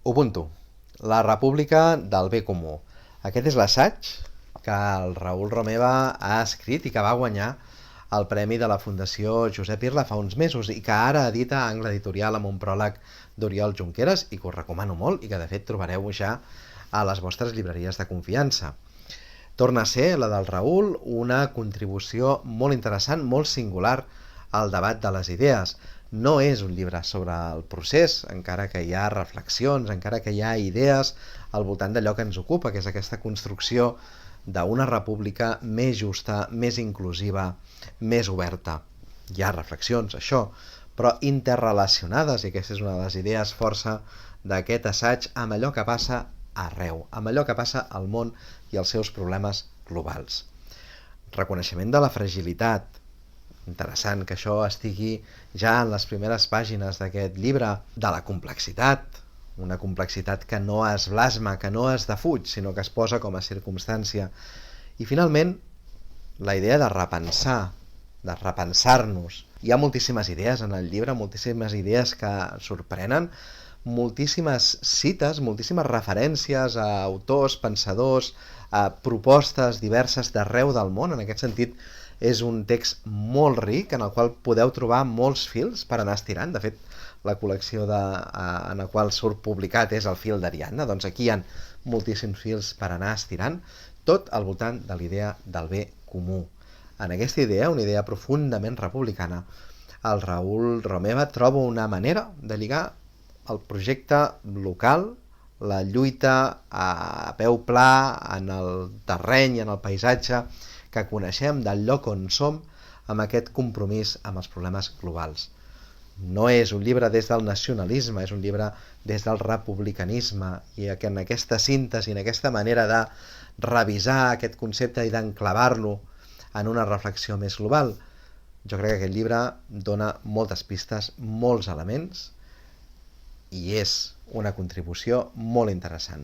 Ubuntu, la república del bé comú. Aquest és l'assaig que el Raül Romeva ha escrit i que va guanyar el premi de la Fundació Josep Irla fa uns mesos i que ara edita Angle Editorial amb un pròleg d'Oriol Junqueras i que us recomano molt i que de fet trobareu ja a les vostres llibreries de confiança. Torna a ser, la del Raül, una contribució molt interessant, molt singular al debat de les idees. No és un llibre sobre el procés, encara que hi ha reflexions, encara que hi ha idees al voltant d'allò que ens ocupa, que és aquesta construcció d'una república més justa, més inclusiva, més oberta. Hi ha reflexions, això, però interrelacionades, i aquesta és una de les idees força d'aquest assaig, amb allò que passa arreu, amb allò que passa al món i els seus problemes globals. Reconeixement de la fragilitat. Interessant que això estigui ja en les primeres pàgines d'aquest llibre, de la complexitat, una complexitat que no es blasma, que no es defuig, sinó que es posa com a circumstància. I finalment, la idea de repensar, de repensar-nos. Hi ha moltíssimes idees en el llibre, moltíssimes idees que sorprenen, moltíssimes cites, moltíssimes referències a autors, pensadors, a propostes diverses d'arreu del món. En aquest sentit, és un text molt ric en el qual podeu trobar molts fils per anar estirant. De fet, la col·lecció en la qual surt publicat és el fil d'Ariadna, doncs aquí hi ha moltíssims fils per anar estirant, tot al voltant de l'idea del bé comú. En aquesta idea, una idea profundament republicana, el Raül Romeva troba una manera de lligar el projecte local, la lluita a peu pla, en el terreny, en el paisatge que coneixem del lloc on som, amb aquest compromís amb els problemes globals. No és un llibre des del nacionalisme, és un llibre des del republicanisme, i en aquesta síntesi, en aquesta manera de revisar aquest concepte i d'enclavar-lo en una reflexió més global, jo crec que aquest llibre dona moltes pistes, molts elements, i és una contribució molt interessant.